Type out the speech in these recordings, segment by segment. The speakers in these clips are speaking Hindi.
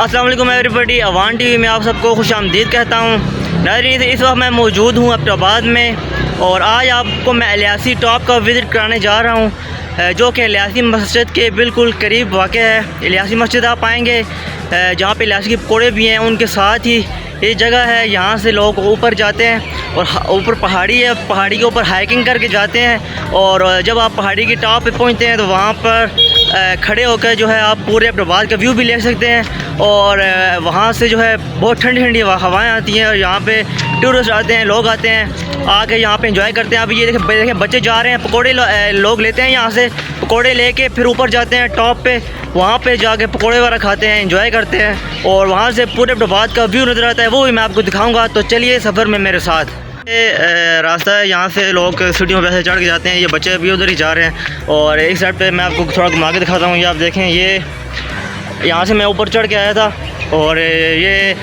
अस्सलाम वालेकुम एवरीबॉडी। अवान टीवी में आप सबको खुश आमदीद कहता हूँ। नाज़रीन, इस वक्त मैं मौजूद हूँ एबटाबाद में और आज आपको मैं इलियासी टॉप का विज़िट कराने जा रहा हूँ, जो कि इलियासी मस्जिद के बिल्कुल करीब वाक़ है। इलियासी मस्जिद आप पाएंगे जहाँ पे इलियासी के पकौड़े भी हैं, उनके साथ ही ये जगह है। यहाँ से लोग ऊपर जाते हैं और ऊपर पहाड़ी है, पहाड़ी के ऊपर हाइकिंग करके जाते हैं। और जब आप पहाड़ी की टॉप पे पहुँचते हैं तो वहाँ पर खड़े होकर जो है आप पूरे एबटाबाद का व्यू भी ले सकते हैं। और वहाँ से जो है बहुत ठंडी ठंडी हवाएं आती हैं और यहाँ पे टूरिस्ट आते हैं, लोग आते हैं, आके यहाँ पे एंजॉय करते हैं। अभी ये देखें बच्चे जा रहे हैं, पकोड़े लोग लेते हैं यहाँ से, पकोड़े लेके फिर ऊपर जाते हैं टॉप पे, वहाँ पे जाके पकोड़े वगैरह खाते हैं, एंजॉय करते हैं और वहाँ से पूरे एबटाबाद का व्यू नज़र आता है। वो भी मैं आपको दिखाऊँगा, तो चलिए सफ़र में मेरे साथ। ये रास्ता है, यहाँ से लोग सीढ़ियों पे चढ़ के जाते हैं। ये बच्चे भी उधर ही जा रहे हैं और एक साइड पे मैं आपको थोड़ा घुमा के दिखाता हूँ। ये आप देखें, ये यहाँ से मैं ऊपर चढ़ के आया था और ये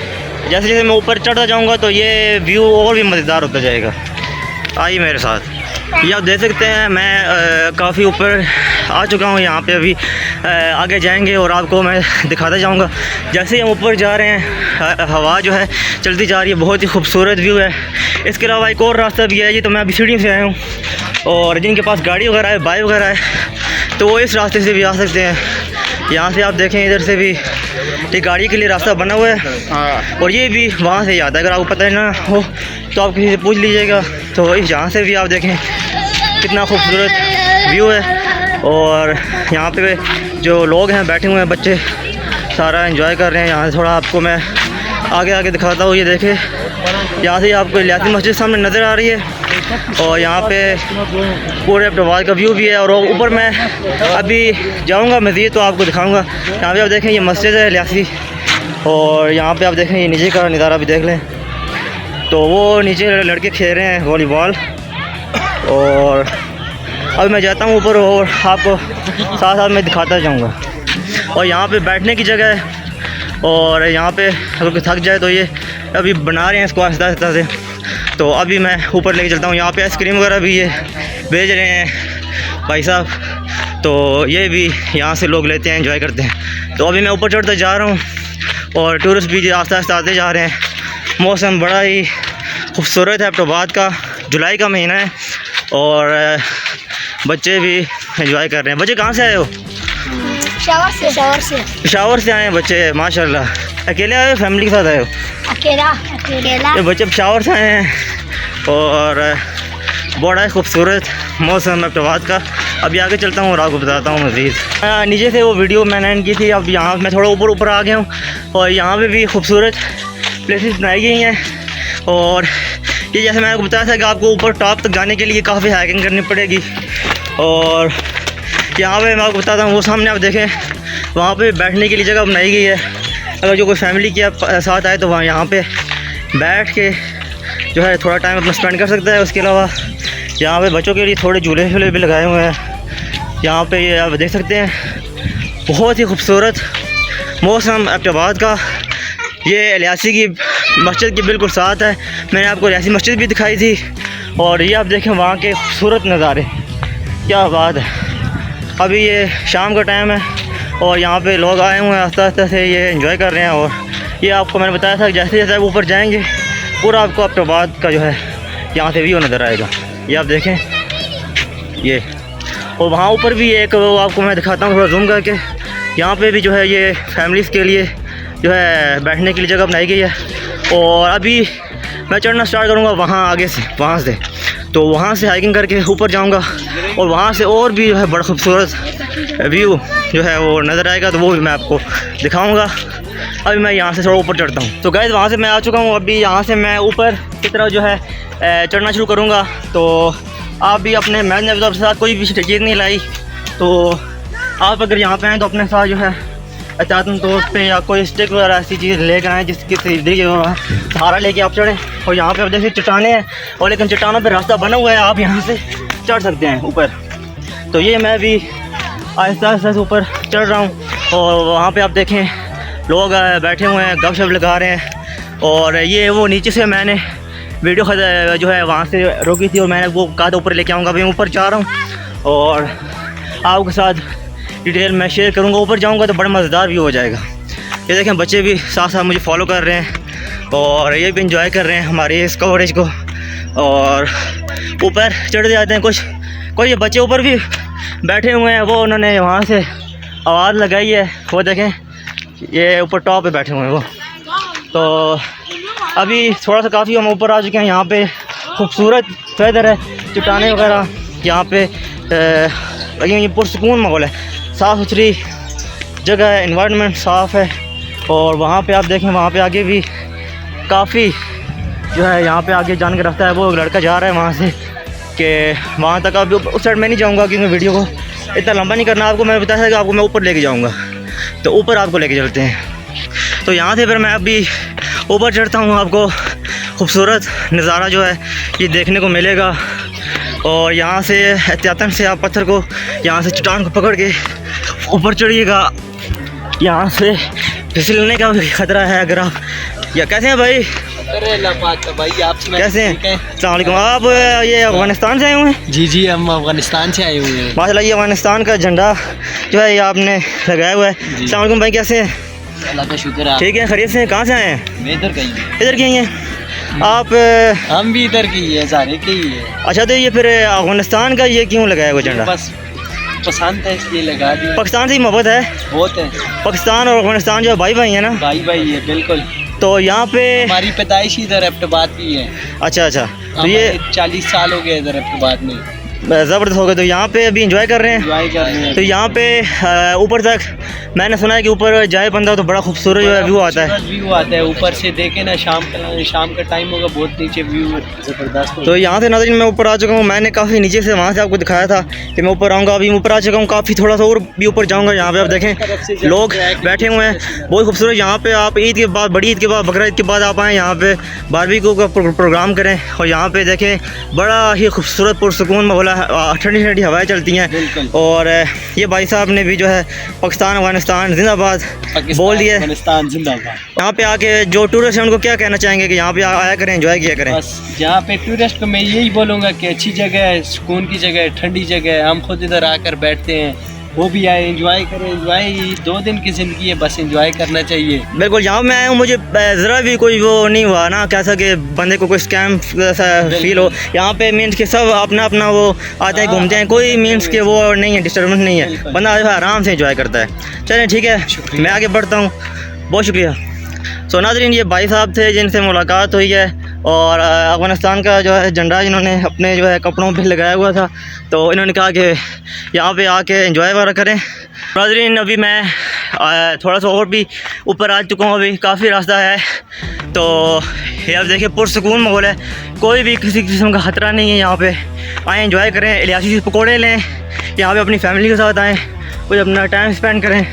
जैसे जैसे मैं ऊपर चढ़ता जाऊँगा तो ये व्यू और भी मज़ेदार होता जाएगा। आइए मेरे साथ। ये आप देख सकते हैं मैं काफ़ी ऊपर आ चुका हूँ। यहाँ पे अभी आगे जाएंगे और आपको मैं दिखाता जाऊँगा। जैसे ही हम ऊपर जा रहे हैं हवा जो है चलती जा रही है, बहुत ही खूबसूरत व्यू है। इसके अलावा एक और रास्ता भी है। ये तो मैं अभी सीढ़ियों से आया हूँ और जिनके पास गाड़ी वगैरह है, बाइक वगैरह है, तो वो इस रास्ते से भी आ सकते हैं। यहाँ से आप देखें, इधर से भी ये गाड़ी के लिए रास्ता बना हुआ है और ये भी वहाँ से ही आता है। अगर आपको पता है ना हो तो आप किसी से पूछ लीजिएगा। तो इस यहाँ से भी आप देखें कितना खूबसूरत व्यू है और यहाँ पे जो लोग हैं बैठे हुए हैं, बच्चे सारा एंजॉय कर रहे हैं। यहाँ से थोड़ा आपको मैं आगे आगे दिखाता हूँ। ये देखें, यहाँ से आपको इलियासी मस्जिद सामने नज़र आ रही है और यहाँ पे पूरे एबटाबाद का व्यू भी है। और ऊपर मैं अभी जाऊँगा मज़ीद तो आपको दिखाऊँगा। यहाँ पे आप देखें, ये मस्जिद है इलियासी और यहाँ पे आप देखें ये नीचे का नज़ारा भी देख लें। तो वो नीचे लड़के खेल रहे हैं वॉलीबॉल और अब मैं जाता हूँ ऊपर और आपको साथ साथ में दिखाता जाऊँगा। और यहाँ पे बैठने की जगह है और यहाँ पे अगर थक जाए तो ये अभी बना रहे हैं इसको आहिस्ता आहिस्ता से। तो अभी मैं ऊपर लेके चलता हूँ। यहाँ पे आइसक्रीम वगैरह भी ये बेच रहे हैं भाई साहब, तो ये भी यहाँ से लोग लेते हैं, एंजॉय करते हैं। तो अभी मैं ऊपर चढ़ता जा रहा हूँ और टूरिस्ट भी आस्ता आस्ता आते जा रहे हैं। मौसम बड़ा ही खूबसूरत है एबटाबाद का, जुलाई का महीना है और बच्चे भी एंजॉय कर रहे हैं। बच्चे कहाँ से आए हो? पेशावर से आए हैं बच्चे, माशाल्लाह। अकेले आए हो, फैमिली के साथ आए हो? अकेला। ये बच्चे पेशावर से आए हैं और बड़ा खूबसूरत मौसम एबटाबाद का। अभी आगे चलता हूँ और आपको बताता हूँ मज़ीद। नीचे से वो वीडियो मैंने एंड की थी, अब यहाँ मैं थोड़ा ऊपर आ गया हूँ और यहाँ पे भी खूबसूरत प्लेसेस बनाई गई हैं। और ये जैसे मैंने आपको बताया था कि आपको ऊपर टॉप तक जाने के लिए काफ़ी हाइकिंग करनी पड़ेगी। और यहाँ पे मैं आपको बताता हूँ, वो सामने आप देखें, वहाँ पे बैठने के लिए जगह बनाई गई है। अगर जो कोई फैमिली के साथ आए तो वहाँ यहाँ पे बैठ के जो है थोड़ा टाइम अपना स्पेंड कर सकता है। उसके अलावा यहाँ पे बच्चों के लिए थोड़े झूले भी लगाए हुए हैं। यहाँ पे ये आप देख सकते हैं, बहुत ही खूबसूरत मौसम एबटाबाद का। ये इलियासी की मस्जिद के बिल्कुल साथ है। मैंने आपको इलियासी मस्जिद भी दिखाई थी और ये आप देखें वहाँ के खूबसूरत नज़ारे, क्या बात है। अभी ये शाम का टाइम है और यहाँ पे लोग आए हुए हैं, आस्ता आस्ता से ये एंजॉय कर रहे हैं। और ये आपको मैंने बताया था कि जैसे जैसे आप ऊपर जाएंगे पूरा आपको एबटाबाद का जो है यहाँ से व्यू नज़र आएगा। ये आप देखें ये, और वहाँ ऊपर भी एक वो आपको मैं दिखाता हूँ थोड़ा जूम करके। यहाँ पे भी जो है ये फैमिलीज़ के लिए जो है बैठने के लिए जगह बनाई गई है। और अभी मैं चढ़ना स्टार्ट करूँगा वहाँ आगे से, वहाँ से तो वहाँ से हाइकिंग करके ऊपर जाऊँगा और वहाँ से और भी जो है बड़ा खूबसूरत व्यू जो है वो नज़र आएगा, तो वो भी मैं आपको दिखाऊँगा। अभी मैं यहाँ से थोड़ा ऊपर चढ़ता हूँ। तो गाइस, वहाँ से मैं आ चुका हूँ। अभी यहाँ से मैं ऊपर की तरफ जो है चढ़ना शुरू करूँगा। तो आप भी अपने, मैंने अपने साथ कोई भी चीज़ नहीं लाई, तो आप अगर यहाँ पे आएँ तो अपने साथ जो है एहतियातन तौर पे या कोई स्टिक वगैरह ऐसी चीज़ लेकर आएँ जिसकी सहारा लेके आप चढ़ें। और यहाँ पे आप जैसे चट्टानें हैं और लेकिन चट्टानों पे रास्ता बना हुआ है, आप यहाँ से चढ़ सकते हैं ऊपर। तो ये मैं भी आहिस्ता आहिस्ता से ऊपर चढ़ रहा हूँ और वहाँ पे आप देखें लोग बैठे हुए हैं, गपशप लगा रहे हैं। और ये वो नीचे से मैंने वीडियो जो है वहाँ से रोकी थी और मैंने वो कहा था ऊपर लेके आऊँगा। अभी मैं ऊपर जा रहा हूँ और आपके साथ डिटेल मैं शेयर करूँगा। ऊपर जाऊँगा तो बड़ा मज़ेदार व्यू हो जाएगा। ये देखें बच्चे भी साथ साथ मुझे फॉलो कर रहे हैं और ये भी इंजॉय कर रहे हैं हमारे इस कवरेज को। और ऊपर चढ़ जाते हैं कुछ ये बच्चे ऊपर भी बैठे हुए हैं, वो उन्होंने वहाँ से आवाज़ लगाई है, वो देखें ये ऊपर टॉप पे बैठे हुए हैं वो। तो अभी थोड़ा सा काफ़ी हम ऊपर आ चुके हैं। यहाँ पे खूबसूरत वेदर है, चट्टानें वगैरह यहाँ पे लगी हुई, पुरसकून माहौल है, साफ़ सुथरी जगह है, इन्वायरमेंट साफ़ है। और वहाँ पे आप देखें, वहाँ पे आगे भी काफ़ी जो है, यहाँ पे आगे जाने का रास्ता है, वो लड़का जा रहा है वहाँ से कि वहाँ तक। अभी उस साइड मैं नहीं जाऊँगा क्योंकि वीडियो को इतना लंबा नहीं करना आपको। मैं बताया था कि आपको मैं ऊपर लेके जाऊँगा, तो ऊपर आपको लेके चलते हैं। तो यहाँ से फिर मैं अभी ऊपर चढ़ता हूँ, आपको खूबसूरत नज़ारा जो है ये देखने को मिलेगा। और यहाँ से एहतियातन से आप पत्थर को, यहाँ से चट्टान को पकड़ के ऊपर चढ़िएगा। यहाँ से फिसलने का भी ख़तरा है अगर आप। या कैसे हैं भाई? भाई आप कैसे हैं? अस्सलाम वालेकुम। आप ये अफ़गानिस्तान से आए हुए हैं? जी जी, हम अफ़गानिस्तान से आए हुए हैं। माशाल्लाह, ये अफ़गानिस्तान का झंडा जो है ये आपने लगाया हुआ है। अस्सलाम वालेकुम भाई, कैसे हैं? अल्लाह का शुक्र है। ठीक है, खैरियत से? कहाँ से आए हैं? मैं इधर के ही हैं आप? हम भी इधर की है, सारे के ही है। अच्छा, तो ये फिर अफ़गानिस्तान का ये क्यों लगाया हुआ झंडा? बस पसंद है इसलिए लगा दिया। पाकिस्तान से ही मोहब्बत है? बहुत है। पाकिस्तान और अफ़गानिस्तान जो भाई भाई है ना? भाई भाई है, बिल्कुल। तो यहाँ पे हमारी पैदाइश इधर एबटाबाद की है। अच्छा, तो ये 40 साल हो गए इधर एबटाबाद में। ज़बरदस्त हो गया। तो यहाँ पे अभी इंजॉय कर रहे हैं? एंजॉय कर रहे हैं। तो यहाँ पे ऊपर तक मैंने सुना है कि ऊपर जाए बंदा तो बड़ा खूबसूरत जो है व्यू आता है। व्यू आता है ऊपर से, देखे ना, शाम का टाइम होगा, बहुत नीचे व्यू ज़बरदस्त। तो यहाँ से नाज़रीन मैं ऊपर आ चुका हूँ। मैंने काफ़ी नीचे से वहाँ से आपको दिखाया था कि मैं ऊपर आऊँगा। अभी ऊपर आ चुका हूँ, काफ़ी थोड़ा सा और भी ऊपर जाऊँगा। यहाँ पे आप देखें लोग बैठे हुए हैं, बहुत खूबसूरत। यहाँ पे आप ईद के बाद, बड़ी ईद के बाद, बकरा ईद के बाद आप आएँ, यहाँ पे बारबेक्यू का प्रोग्राम करें। और यहाँ पे देखें बड़ा ही खूबसूरत पुरसकून माहौल है, ठंडी ठंडी हवाएं चलती हैं। और ये भाई साहब ने भी जो है पाकिस्तान अफगानिस्तान जिंदाबाद बोल दिया है। अफगानिस्तान जिंदाबाद। यहाँ पे आके जो टूरिस्ट हैं उनको क्या कहना चाहेंगे कि यहाँ पे आया करें, एंजॉय किया करें? बस यहाँ पे टूरिस्ट को मैं यही बोलूँगा कि अच्छी जगह है, सुकून की जगह है, ठंडी जगह है। हम खुद इधर आकर बैठते हैं, वो भी आए, एंजॉय करें। एंजॉय 2 दिन की ज़िंदगी है, बस एंजॉय करना चाहिए। बिल्कुल। यहाँ मैं आया हूँ, मुझे ज़रा भी कोई वो नहीं हुआ ना कैसा कि बंदे को कोई स्कैम ऐसा फील हो। यहाँ पे मीन्स के सब अपना अपना वो आते हैं, घूमते हैं, कोई मीन्स के वो नहीं है, डिस्टर्बेंस नहीं है, बंदा आराम से एंजॉय करता है। चलें ठीक है, मैं आगे बढ़ता हूँ। बहुत शुक्रिया। सो नाज़रीन, ये भाई साहब थे जिनसे मुलाकात हुई है और अफ़गानिस्तान का जो है झंडा इन्होंने अपने जो है कपड़ों पे लगाया हुआ था, तो इन्होंने कहा कि यहाँ पे आके एंजॉय वगैरह करें। नाज़रीन, अभी मैं थोड़ा सा और भी ऊपर आ चुका हूँ, अभी काफ़ी रास्ता है। तो ये आप देखिए पुरसकून माहौल है, कोई भी किसी किस्म का ख़तरा नहीं है। यहाँ पे आएँ, एंजॉय करें, इलियासी से पकौड़े लें, यहाँ पे अपनी फैमिली के साथ आएँ, कुछ अपना टाइम स्पेंड करें।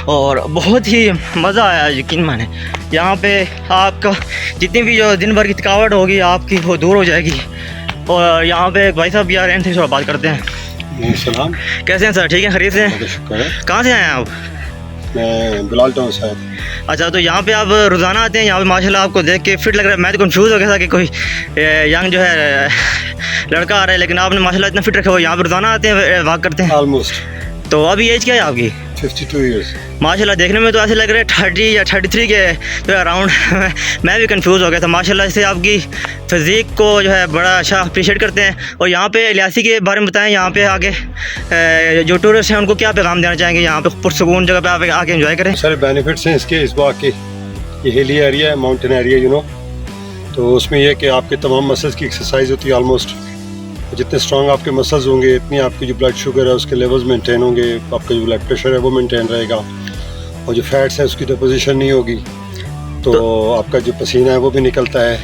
और बहुत ही मज़ा आया, यकीन माने। यहाँ पे आपका जितनी भी जो दिन भर की थकावट होगी आपकी वो दूर हो जाएगी। और यहाँ पे भाई साहब भी आ रहे हैं, थोड़ा बात करते हैं। सलाम। कैसे हैं सर? ठीक है, खरीद से? कहाँ से आए हैं आप? मैं बिलाल टाउन से। अच्छा, तो यहाँ पे आप रोज़ाना आते हैं? यहाँ पे माशाल्लाह आपको देख के फिट लग रहा है। मैं तो कंफ्यूज हो गया था कि कोई यंग जो है लड़का आ रहा है, लेकिन आपने माशाल्लाह इतना फिट रखा हुआ। यहाँ पे रोज़ाना आते हैं, वॉक करते हैं? ऑलमोस्ट। तो अभी एज क्या है आपकी? 52 ईयर्स। माशाल्लाह देखने में तो ऐसे लग रहे हैं 30 या 33 के जो अराउंड। मैं भी कंफ्यूज हो गया था। माशाल्लाह से आपकी फिज़ीक को जो है बड़ा अच्छा अप्रिशिएट करते हैं। और यहाँ पे इलियासी के बारे में बताएं, यहाँ पे आगे जो टूरिस्ट हैं उनको क्या पैगाम देना चाहेंगे? यहाँ पे पुरसकून जगह पे आप आके एंजॉय करें। सारे बेनिफिट्स हैं इसके। इस बार के ये हिली एरिया है, माउंटेन एरिया, यू नो, तो उसमें यह कि आपके तमाम मसल्स की एक्सरसाइज होती है ऑलमोस्ट। जितने स्ट्रॉन्ग आपके मसल्स होंगे, इतनी आपकी जो ब्लड शुगर है उसके लेवल्स मेंटेन होंगे, आपका जो ब्लड प्रेशर है वो मेंटेन रहेगा, और जो फैट्स है उसकी डिपोजिशन नहीं होगी, तो आपका जो पसीना है वो भी निकलता है।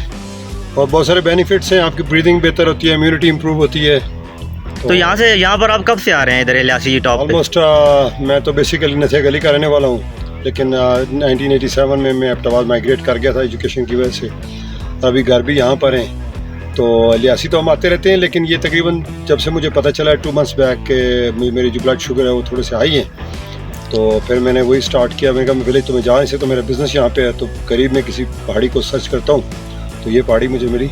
और बहुत सारे बेनिफिट्स हैं, आपकी ब्रीदिंग बेहतर होती है, इम्यूनिटी इंप्रूव होती है। तो यहाँ पर आप कब से आ रहे हैं इधर इलियासी टॉप? ऑलमोस्ट मैं तो बेसिकली नथिया गली का रहने वाला हूँ, लेकिन 1987 में मैं एबटाबाद माइग्रेट कर गया था एजुकेशन की वजह से। अभी घर भी यहाँ पर हैं, तो इलियासी तो हम आते रहते हैं, लेकिन ये तकरीबन जब से मुझे पता चला 2 मंथ्स बैक के मेरी जो ब्लड शुगर है वो थोड़े से हाई है, तो फिर मैंने वही स्टार्ट किया। मैंने कहा विलेज तो मैं जहाँ से, तो मेरा बिज़नेस यहाँ पे है, तो करीब में किसी पहाड़ी को सर्च करता हूँ, तो ये पहाड़ी मुझे मिली।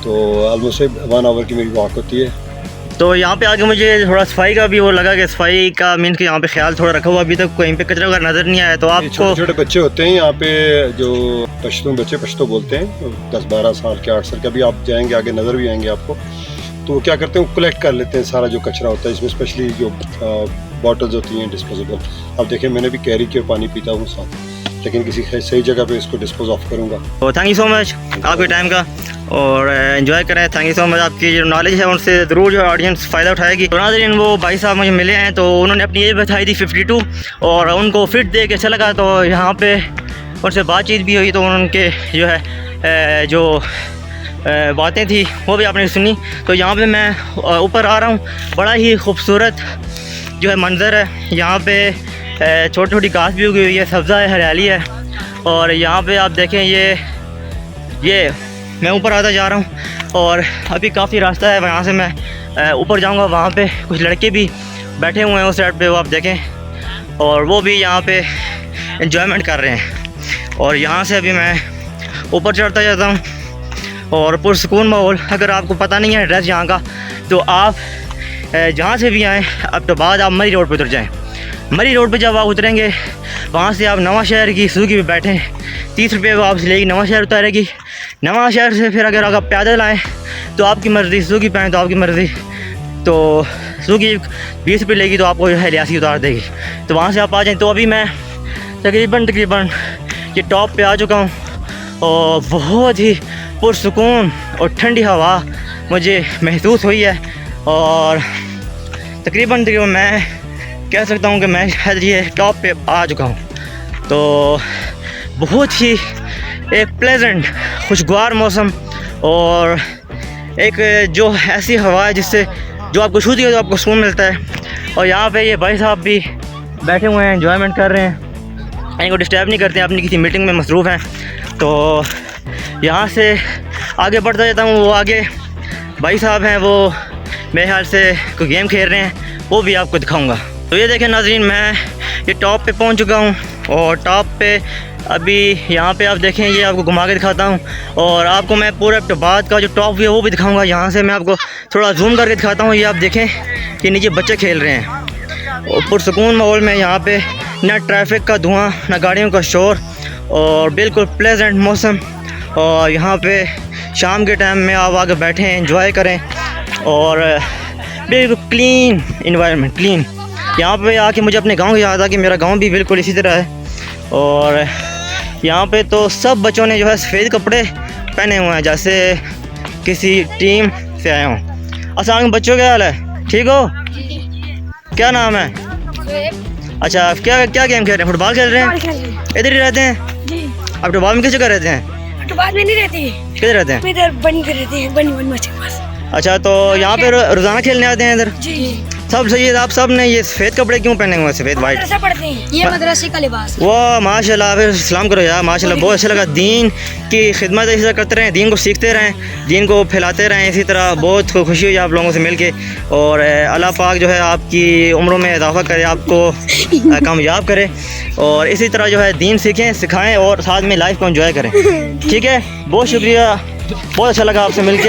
तो ऑलमोस्ट 1 आवर की मेरी वॉक होती है। तो यहाँ पे आगे मुझे थोड़ा सफाई का भी वो लगा कि सफाई का मीन्स कि यहाँ पे ख्याल थोड़ा रखा हुआ, अभी तक कहीं पे कचरा वगैरह नज़र नहीं आया। तो आपको छोटे छोटे बच्चे होते हैं यहाँ पे जो पश्तो बोलते हैं, 10-12 साल के 8 साल के, अभी आप जाएंगे आगे नज़र भी आएंगे आपको, तो वो क्या करते हैं, वो कलेक्ट कर लेते हैं सारा जो कचरा होता है इसमें, स्पेशली जो बॉटल्स होती हैं डिस्पोजेबल। अब देखिए मैंने भी कैरी किया, पानी पीता हूँ साथ, लेकिन किसी सही जगह पे इसको डिस्पोज ऑफ करूँगा। तो थैंक यू सो मच आपके टाइम का, और एंजॉय करें। थैंक यू सो मच, आपकी जो नॉलेज है उनसे ज़रूर जो ऑडियंस फ़ायदा उठाएगी। तो नाज़रीन, वो भाई साहब मुझे मिले हैं, तो उन्होंने अपनी एज बताई थी 52 और उनको फिट दे के अच्छा लगा। तो यहाँ पे उनसे बातचीत भी हुई, तो उनके जो है जो बातें थी वो भी आपने सुनी। तो यहाँ पे मैं ऊपर आ रहा हूँ, बड़ा ही खूबसूरत जो है मंज़र है। यहाँ पे छोटी छोटी घास भी उगी हुई है, सब्ज़ा है, हरियाली है। और यहाँ पे आप देखें, ये मैं ऊपर आता जा रहा हूँ और अभी काफ़ी रास्ता है, वहाँ से मैं ऊपर जाऊँगा। वहाँ पे कुछ लड़के भी बैठे हुए हैं उस साइड पे, वो आप देखें, और वो भी यहाँ पे एंजॉयमेंट कर रहे हैं। और यहाँ से अभी मैं ऊपर चढ़ता जाता हूँ और पुरसकून माहौल। अगर आपको पता नहीं है एड्रेस यहाँ का, तो आप जहाँ से भी आएँ अब तो बाद आप मरी रोड पर उतर जाएँ। मरी रोड पे जब आप उतरेंगे, वहाँ से आप नवा शहर की सुजुकी पे बैठें, 30 रुपये वापस लेगी, नवा शहर उतारेगी। नवा शहर से फिर अगर आप पैदल आएँ तो आपकी मर्ज़ी, सुजुकी पे आएँ तो आपकी मर्ज़ी, तो सुजुकी 20 रुपये लेगी, तो आपको जो है लियासी उतार देगी। तो वहाँ से आप आ जाएँ। तो अभी मैं तकरीबन ये टॉप पे आ चुका हूँ और बहुत ही पुरसुकून और ठंडी हवा मुझे महसूस हुई है। और तकरीबन मैं कह सकता हूँ कि मैं शायद ये टॉप पे आ चुका हूँ। तो बहुत ही एक प्लेजेंट खुशगवार मौसम और एक जो ऐसी हवा है जिससे जो आपको छूती है तो आपको सुकून मिलता है। और यहाँ पे ये भाई साहब भी बैठे हुए हैं, एंजॉयमेंट कर रहे हैं, इनको डिस्टर्ब नहीं करते हैं, अपनी किसी मीटिंग में मसरूफ़ हैं। तो यहाँ से आगे बढ़ता जाता हूँ। वो आगे भाई साहब हैं, वो मेरे ख्याल से कोई गेम खेल रहे हैं, वो भी आपको दिखाऊँगा। तो ये देखें नाज़रीन, मैं ये टॉप पे पहुंच चुका हूं और टॉप पे अभी यहाँ पे आप देखें, ये आपको घुमा के दिखाता हूं और आपको मैं पूरे अब्टाबाद का जो टॉप व्यू है वो भी दिखाऊंगा। यहाँ से मैं आपको थोड़ा जूम करके दिखाता हूँ। ये आप देखें कि नीचे बच्चे खेल रहे हैं और पुरसकून माहौल में, यहाँ पे ना ट्रैफिक का धुआं, ना गाड़ियों का शोर, और बिल्कुल प्लेजेंट मौसम। और यहाँ पे शाम के टाइम में आप आगे बैठें, एंजॉय करें, और बिल्कुल क्लीन इन्वायरमेंट, क्लीन। यहाँ पे आके मुझे अपने गांव की याद आ कि मेरा गांव भी बिल्कुल इसी तरह है। और यहाँ पे तो सब बच्चों ने जो है सफ़ेद कपड़े पहने हुए हैं, जैसे किसी टीम से आए हों। अस्सलाम बच्चों, क्या हाल है? ठीक हो? क्या नाम है? अच्छा, क्या गेम खेल रहे हैं? फुटबॉल खेल रहे हैं? इधर ही रहते हैं? अब फुटबॉल में किस जगह रहते हैं? फुटबॉल में नहीं रहती, किधर रहते हैं? इधर बनी पे रहते हैं, बनी मस्जिद के पास। अच्छा, तो यहाँ पे रोज़ाना खेलने आते हैं इधर? जी। सब सही है। आप सब ने ये सफ़ेद कपड़े क्यों पहने हुए हैं, सफ़ेद वाइट? मदरसा पढ़ते हैं, ये मदरसे का लिबास। वाह माशाल्लाह, फिर सलाम करो यार, माशाल्लाह बहुत अच्छा लगा। दीन की खिदमत इसी तरह करते रहें, दीन को सीखते रहें, दीन को फैलाते रहें इसी तरह। बहुत खुशी हुई आप लोगों से मिल के, और अल्लाह पाक जो है आपकी उम्रों में इजाफ़ा करे, आपको कामयाब करे, और इसी तरह जो है दीन सीखें, सिखाएँ और साथ में लाइफ को एंजॉय करें। ठीक है, बहुत शुक्रिया, बहुत अच्छा लगा आपसे मिलके।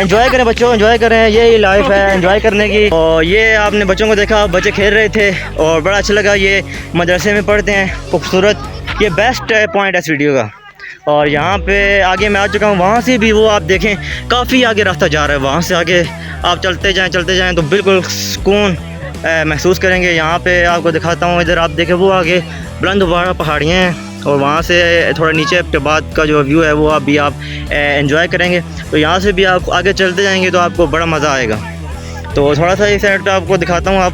एंजॉय करें बच्चों, एंजॉय करें, यही लाइफ है एंजॉय करने की। और ये आपने बच्चों को देखा, बच्चे खेल रहे थे और बड़ा अच्छा लगा। ये मदरसे में पढ़ते हैं, खूबसूरत, ये बेस्ट पॉइंट है इस वीडियो का। और यहाँ पे आगे मैं आ चुका हूँ, वहाँ से भी वो आप देखें काफ़ी आगे रास्ता जा रहा है। वहाँ से आगे आप चलते जाएँ तो बिल्कुल सुकून महसूस करेंगे। यहाँ पे आपको दिखाता हूँ, इधर आप देखें वो आगे बुलंद पहाड़ियाँ हैं, और वहाँ से थोड़ा नीचे अब्टाबाद का जो व्यू है वो आप एंजॉय करेंगे। तो यहाँ से भी आप आगे चलते जाएंगे तो आपको बड़ा मज़ा आएगा। तो थोड़ा सा इस साइड पे आपको दिखाता हूँ। आप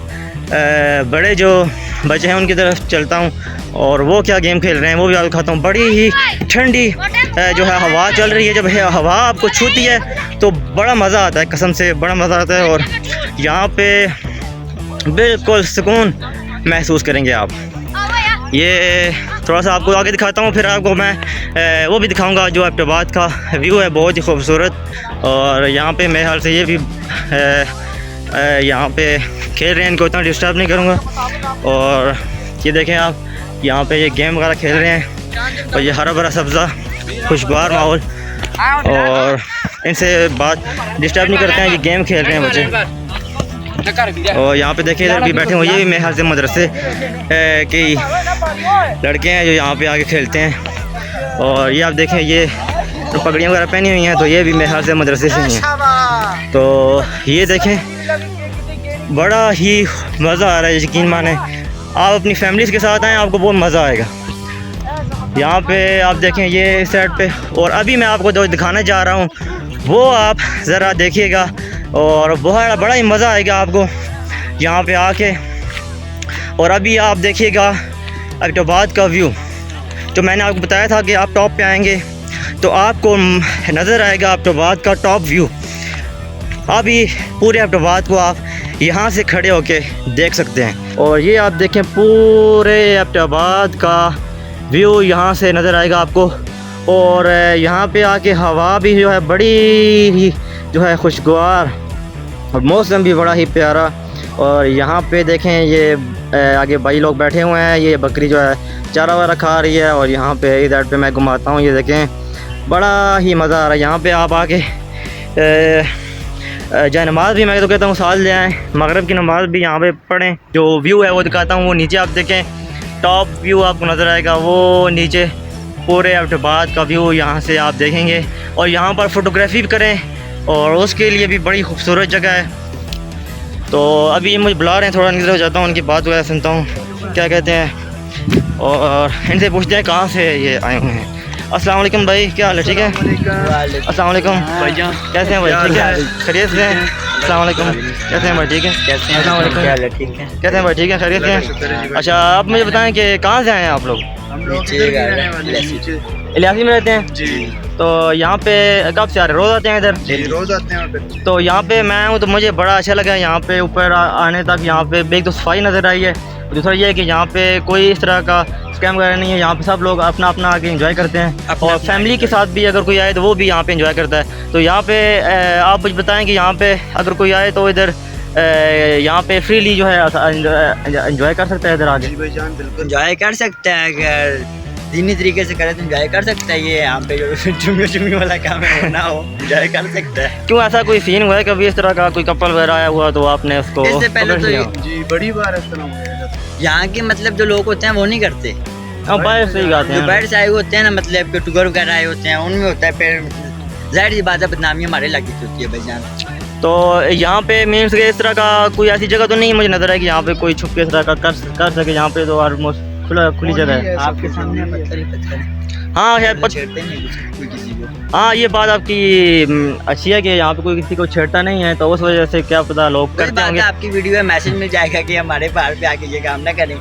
बड़े जो बच्चे हैं उनकी तरफ चलता हूँ और वो क्या गेम खेल रहे हैं वो भी आपको दिखाता हूँ। बड़ी ही ठंडी जो है हवा चल रही है। जब हवा आपको छूती है तो बड़ा मज़ा आता है, कसम से बड़ा मज़ा आता है। और यहाँ पे बिल्कुल सुकून महसूस करेंगे आप। ये थोड़ा सा आपको आगे दिखाता हूँ, फिर आपको मैं वो भी दिखाऊंगा जो अब्टाबाद का व्यू है, बहुत ही खूबसूरत। और यहाँ पे मेरे ख्याल से ये भी यहाँ पे खेल रहे हैं, इनको इतना डिस्टर्ब नहीं करूँगा। और ये देखें आप, यहाँ पे ये गेम वगैरह खेल रहे हैं और ये हरा भरा सब्ज़ा, खुशगवार माहौल, और इनसे बात डिस्टर्ब नहीं करते हैं, ये गेम खेल रहे हैं बच्चे। और यहाँ पे देखिए इधर भी बैठे हुए, ये भी मेरे ख्याल से मदरसे के लड़के हैं जो यहाँ पे आके खेलते हैं। और ये आप देखें, ये तो पगड़ियाँ वगैरह पहनी हुई हैं, तो ये भी मेरे ख्याल से मदरसे से ही हैं। तो ये देखें, बड़ा ही मज़ा आ रहा है, यकीन माने। आप अपनी फैमिलीज़ के साथ आएँ, आपको बहुत मज़ा आएगा। यहाँ पे आप देखें, ये इस साइड पे, और अभी मैं आपको जो दिखाने जा रहा हूँ वो आप ज़रा देखिएगा, और बहुत बड़ा ही मज़ा आएगा आपको यहाँ पे आके। और अभी आप देखिएगा एबटाबाद का व्यू, जो मैंने आपको बताया था कि आप टॉप पे आएंगे तो आपको नज़र आएगा एबटाबाद का टॉप व्यू। अभी पूरे एबटाबाद को आप यहाँ से खड़े होके देख सकते हैं। और ये आप देखें, पूरे एबटाबाद का व्यू यहाँ से नज़र आएगा आपको। और यहाँ पे आके हवा भी जो है बड़ी ही जो है खुशगवार, और मौसम भी बड़ा ही प्यारा। और यहाँ पे देखें, ये आगे भाई लोग बैठे हुए हैं, ये बकरी जो है चारा वारा खा रही है। और यहाँ पे इधर पे मैं घुमाता हूँ, ये देखें, बड़ा ही मज़ा आ रहा है। यहाँ पे आप आके जय नमाज़ भी मैं तो कहता हूँ साथ ले आएँ, मगरिब की नमाज़ भी यहाँ पे पढ़ें। जो व्यू है वो दिखाता हूँ, वो नीचे आप देखें, टॉप व्यू आपको नज़र आएगा, वो नीचे पूरे एबटाबाद का व्यू यहाँ से आप देखेंगे। और यहाँ पर फ़ोटोग्राफी भी करें, और उसके लिए भी बड़ी खूबसूरत जगह है। तो अभी ये मुझे बुला रहे हैं, थोड़ा नीचे हो जाता हूँ, उनकी बात वगैरह सुनता हूँ क्या कहते हैं, और इनसे पूछते हैं कहाँ से ये आए हुए हैं। अस्सलाम वालेकुम भाई, क्या हाल है? ठीक है। अस्सलाम वालेकुम भाईजान, कैसे हैं भाई? ठीक है, खैरियत से हैं? अस्सलाम वालेकुम, कैसे हैं भाई? ठीक है। कैसे हैं? अस्सलाम वालेकुम, ठीक है। कैसे हैं भाई? ठीक है, खैरियत से हैं? अच्छा, आप मुझे बताएं कि कहाँ से आए हैं आप लोग? इलियासी में रहते हैं जी। तो यहाँ पे कब से आ रहे? रोज़ आते हैं इधर? जी, रोज़ आते हैं। तो यहाँ पे मैं हूँ तो मुझे बड़ा अच्छा लगा यहाँ पे ऊपर आने तक। यहाँ पे एक तो सफाई नज़र आई है, दूसरा ये है कि यहाँ पे कोई इस तरह का स्कैम वगैरह नहीं है। यहाँ पे सब लोग अपना अपना आके एंजॉय करते हैं, और फैमिली के साथ भी अगर कोई आए तो वो भी यहाँ पे एंजॉय करता है। तो यहाँ पे आप मुझे बताएं कि यहाँ पे अगर कोई आए तो इधर यहाँ पे फ्रीली जो है एंजॉय कर सकता है इधर आके? बिल्कुल एंजॉय कर सकता है, अगर दीनी तरीके से करे तो एंजॉय कर सकता है। ये यहाँ पे जो चुम्मी वाला काम है वो ना हो, एंजॉय कर सकता है। क्यों, ऐसा कोई सीन हुआ है कभी इस तरह का, कोई कपल वगैरह आया हुआ तो आपने उसको? इससे पहले तो जी बड़ी बार इस तरह हुआ है। यहाँ के मतलब जो लोग होते हैं वो नहीं करते, बाहर से ही आते जो हैं, बाहर से आए हुए होते हैं ना, मतलब कि टूगर वगैरह आए होते हैं, उनमें होता है। फिर जाहिर सी बात है, बदनामी हमारे लगी होती है भाईजान। तो यहाँ पे मीन्स के इस तरह का कोई ऐसी जगह तो नहीं मुझे नजर है कि यहाँ पे कोई छुप के इस तरह का कर सके? यहाँ पे तो ऑलमोस्ट खुली जगह है। आपके सामने पत्थर ही पत्थर है। हाँ शायद छेड़ते नहीं कोई किसी को। हाँ, ये बात आपकी अच्छी है कि यहाँ पे कोई किसी को छेड़ता नहीं है, तो उस वजह से क्या पता लोग करते होंगे। आपकी वीडियो में मैसेज मिल जाएगा कि हमारे बाहर पे आके ये काम ना करें।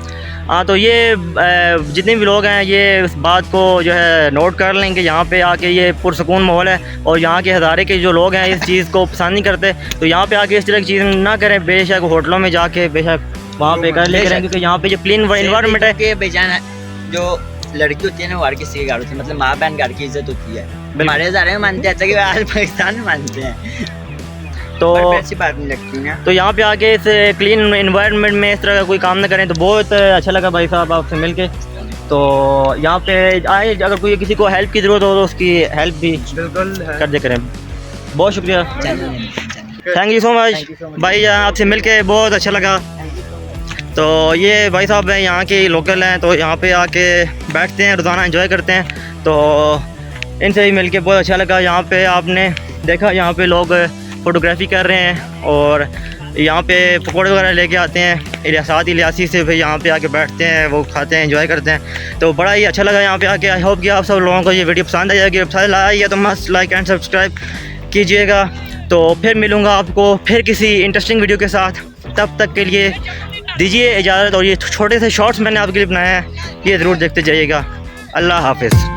हाँ, तो ये जितने भी लोग हैं ये इस बात को जो है नोट कर लें कि यहाँ पे आके ये पुरसकून माहौल है, और यहाँ के हज़ारे के जो लोग हैं इस चीज़ को पसंद नहीं करते। तो यहाँ पे आके इस तरह की चीज़ ना करें, बेशक होटलों में जाके बेशक वहाँ पे कर ले करें, क्योंकि यहाँ पे जो क्लीन इन्वायरमेंट है कि बेजान जो लड़की होती है ना वो हर किसी के घर होती है, मतलब माँ बहन घर की इज्जत होती है। हमारे हज़ारे में मानते हैं, अच्छा कि आज पाकिस्तान में मानते हैं, तो ऐसी बात नहीं लगती ना। तो यहाँ पे आके इस क्लीन इन्वायरमेंट में इस तरह का कोई काम ना करें। तो बहुत अच्छा लगा भाई साहब आपसे मिलके। तो यहाँ पे आए, अगर कोई किसी को हेल्प की ज़रूरत हो तो उसकी हेल्प भी बिल्कुल कर दे करें। बहुत शुक्रिया, थैंक यू सो मच भाई, आपसे मिलके बहुत अच्छा लगा। तो ये भाई साहब हैं, यहाँ के लोकल हैं, तो यहाँ पे आके बैठते हैं, रोज़ाना एंजॉय करते हैं। तो इनसे भी मिलके बहुत अच्छा लगा। यहाँ पे आपने देखा, यहाँ पे लोग फ़ोटोग्राफी कर रहे हैं, और यहाँ पे पकौड़े वगैरह लेके आते हैं इलियासी से, फिर यहाँ पे आके बैठते हैं, वो खाते हैं, एंजॉय करते हैं। तो बड़ा ही अच्छा लगा यहाँ पे आके। आई होप कि आप सब लोगों को ये वीडियो पसंद आ जाएगी। पसंद आई है तो मस्त लाइक एंड सब्सक्राइब कीजिएगा। तो फिर मिलूँगा आपको फिर किसी इंटरेस्टिंग वीडियो के साथ। तब तक के लिए दीजिए इजाज़त, और ये छोटे से शॉर्ट्स मैंने आपके लिए बनाए हैं, ये ज़रूर देखते जाइएगा। अल्लाह हाफ़िज़।